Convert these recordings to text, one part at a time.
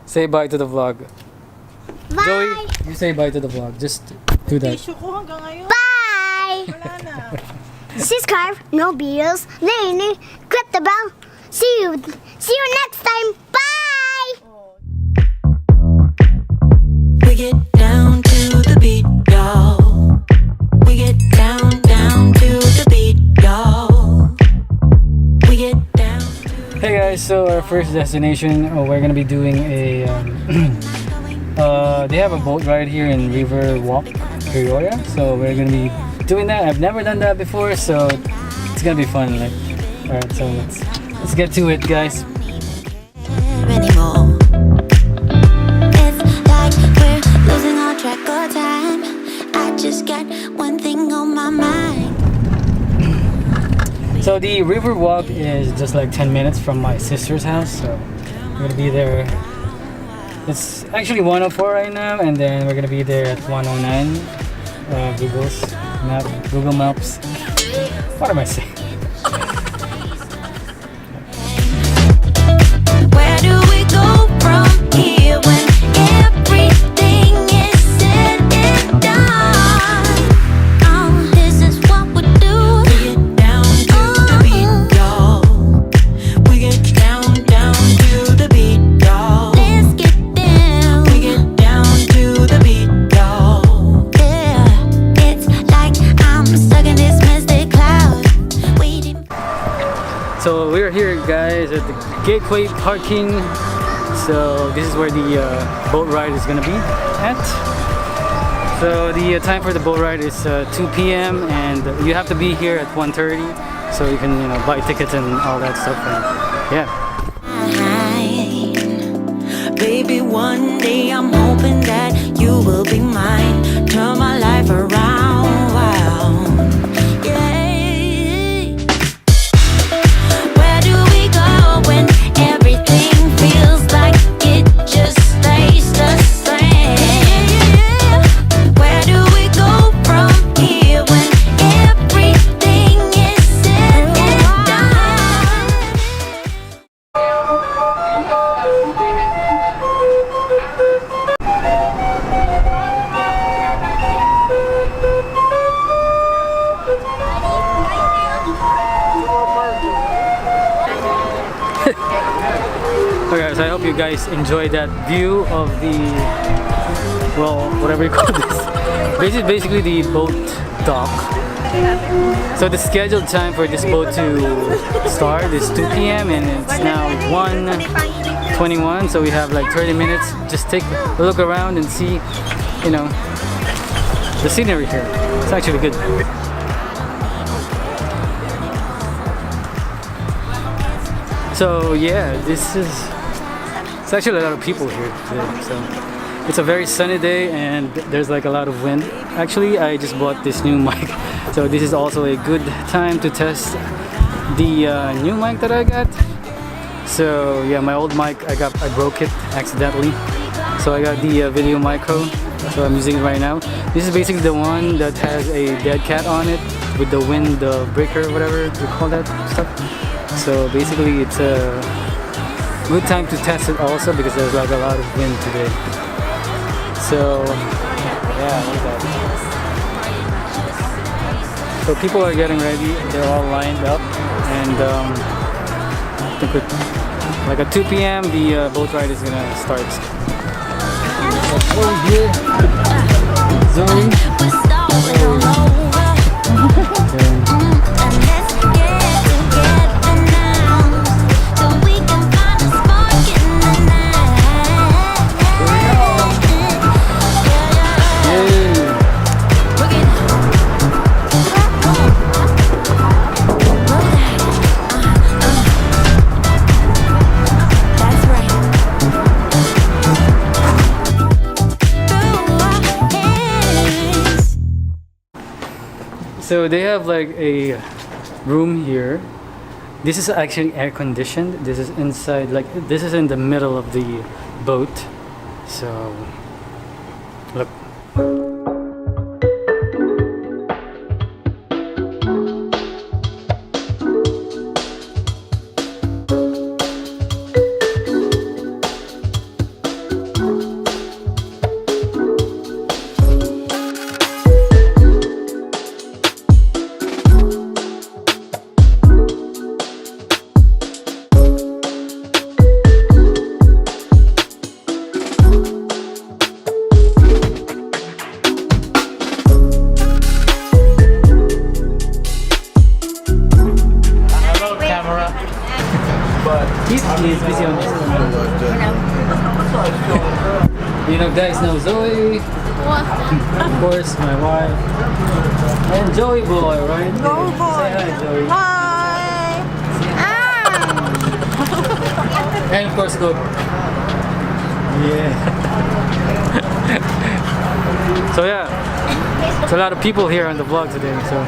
Say bye to the vlog. Bye! Joey, you say bye to the vlog. Just do that. Tissue ko hanggang ngayon. Bye! Wala na. Subscribe, no bills, click the bell. See you next time. Bye! We get down to the beat, y'all. We get down, down to the beat, y'all. We get down. Hey guys, so our first destination, we're gonna be doing a. They have a boat ride here in River Walk, Peoria. So we're gonna be doing that. I've never done that before, so it's gonna be fun. Like, all right, so let's get to it, guys. Anymore. It's like we're losing all track of time. I just got one thing on my mind. So the river walk is just like 10 minutes from my sister's house, so we're gonna be there. It's actually 104 right now, and then we're gonna be there at 109. Google Maps. What am I saying? Where do we go from here when everything is said and done? This is what we do. We get down to the beat, y'all. We get down, down to the beat, y'all. Let's get down. We get down to the beat, y'all. Yeah, it's like I'm stuck in this mystic cloud. Waiting. So we're here, guys, at the Gateway Parking. So this is where the boat ride is gonna be at. So the time for the boat ride is 2 p.m. and you have to be here at 1:30, so you can buy tickets and all that stuff. And yeah. Baby, one day I'm hoping that you will be mine. Turn my life around. Wow. Yeah. Where do we go when everything feels like it just stays the same? Where do we go from here when everything is said and done? Okay, guys, I hope you guys enjoyed that view of the, well, whatever you call this. This is basically the boat dock. So the scheduled time for this boat to start is 2 p.m. and it's now 1:21. So we have like 30 minutes. Just take a look around and see, the scenery here. It's actually good. So yeah, it's actually a lot of people here today. So it's a very sunny day and there's like a lot of wind. Actually, I just bought this new mic, so this is also a good time to test the new mic that I got. So yeah, my old mic I broke it accidentally, so I got the video micro, so I'm using it right now. This is basically the one that has a dead cat on it with the wind breaker, whatever you call that stuff. So basically it's a good time to test it also because there's like a lot of wind today. So yeah, look at that. So people are getting ready, they're all lined up, and I think like at 2 p.m. the boat ride is gonna start. Over here, Zoe. So they have like a room here. This is actually air conditioned. This is inside, like this is in the middle of the boat. So look. You know, guys know Zoe. Of course, my wife. And Joey boy, right? Go boy. Say hi, Joey. Hi. And of course, go. Yeah. So yeah, it's a lot of people here on the vlog today. So.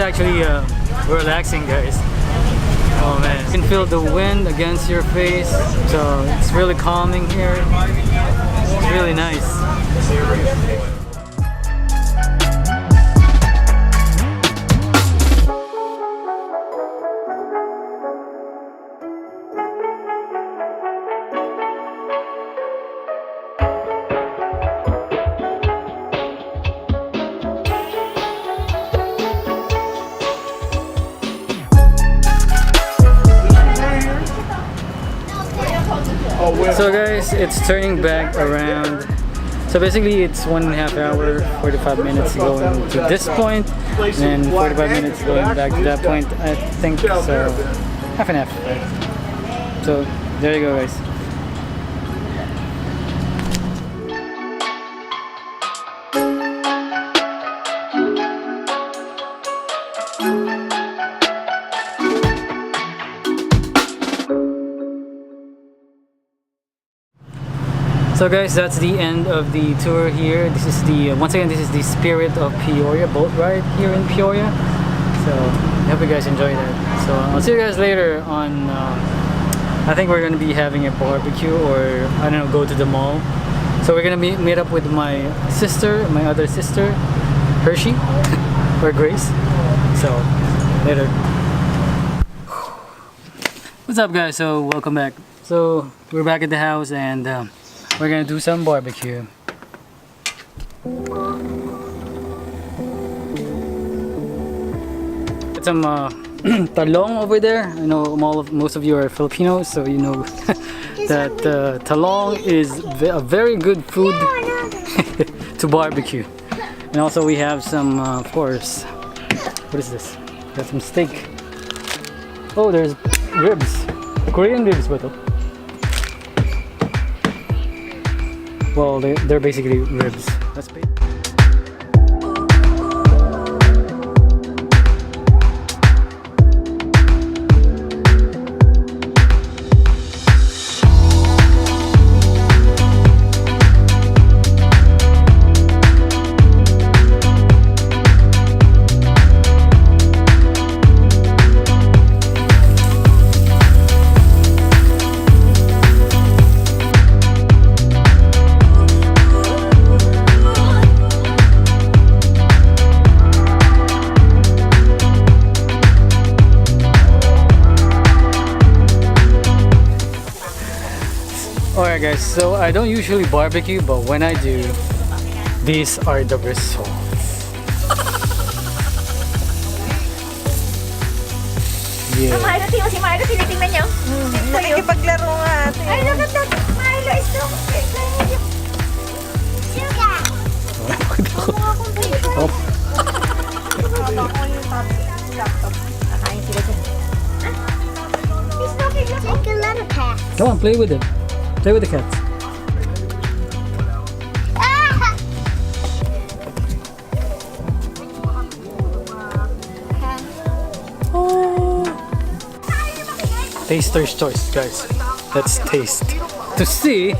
Actually relaxing, guys. Oh man, you can feel the wind against your face, so it's really calming here. It's really nice. So guys, it's turning back around. So basically it's 1.5 hour, 45 minutes going to this point, and 45 minutes going back to that point. I think so, half and half. Right? So there you go, guys. So guys, that's the end of the tour here. This is the once again, this is the Spirit of Peoria boat ride here in Peoria. So I hope you guys enjoy that. So I'll see you guys later on. I think we're gonna be having a barbecue, or I don't know, go to the mall. So we're gonna meet up with my sister, my other sister, Hershey, or Grace. So later. What's up, guys? So welcome back. So we're back at the house, and we're gonna do some barbecue. Got some talong over there. I know most of you are Filipinos, so you know that talong is a very good food to barbecue. And also we have some, of course, what is this? Got some steak. Oh, there's ribs. Korean ribs, but well, they're basically ribs. That's big. Alright guys, so I don't usually barbecue, but when I do, these are the results. Yeah. Milo, tingnan si Milo, tinitingnan niya. Nakikipaglaro nga ate. Ay, look at that. Milo is so Sugar. Oh. Nakain sila dyan. He's looking like a little cat. Come on, play with it. Play with the cats. Ah! Taster's choice, guys. Let's taste to see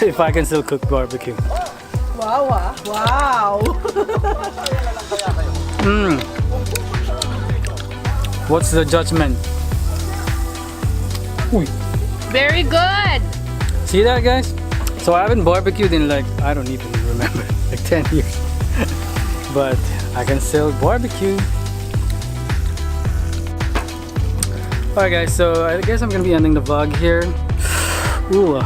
if I can still cook barbecue. Wow, wow. What's the judgment? Uy. Very good. See that, guys? So I haven't barbecued in like, I don't even remember, like 10 years. But I can still barbecue. Alright guys, so I guess I'm gonna be ending the vlog here. Ooh,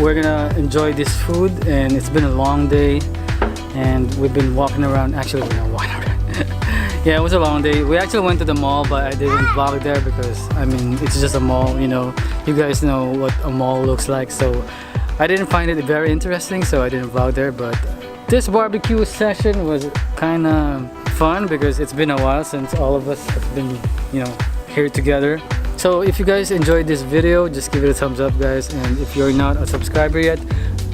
we're gonna enjoy this food, and it's been a long day and we've been walking around. Actually, we're not walking around. Yeah, it was a long day. We actually went to the mall, but I didn't vlog there because, I mean, it's just a mall, you know. You guys know what a mall looks like, so I didn't find it very interesting, so I didn't vlog there. But this barbecue session was kind of fun because it's been a while since all of us have been, you know, here together. So if you guys enjoyed this video, just give it a thumbs up, guys. And if you're not a subscriber yet,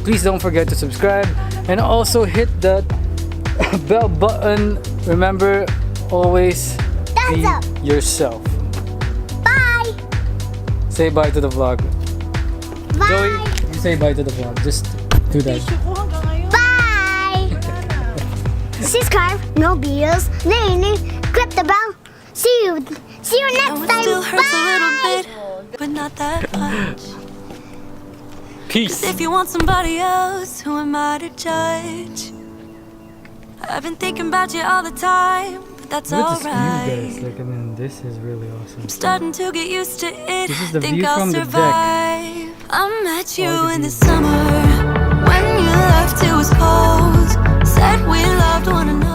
please don't forget to subscribe and also hit that bell button. Remember, always be Thumbs up. yourself. Bye. Say bye to the vlog. Bye. Joey, you say bye to the vlog. Just do that. Bye. Subscribe, no videos, click the bell. See you next It time. still hurts a little Bye. bit, but not that much. Peace. If you want somebody else, who am I to judge? I've been thinking about you all the time, but that's Look at this view, alright. guys. Like, I mean, this is really awesome. I'm starting to get used to it. This is the Think view I'll from the deck. survive. I met you All the in the views. summer when your left it was cold. Said we loved one another.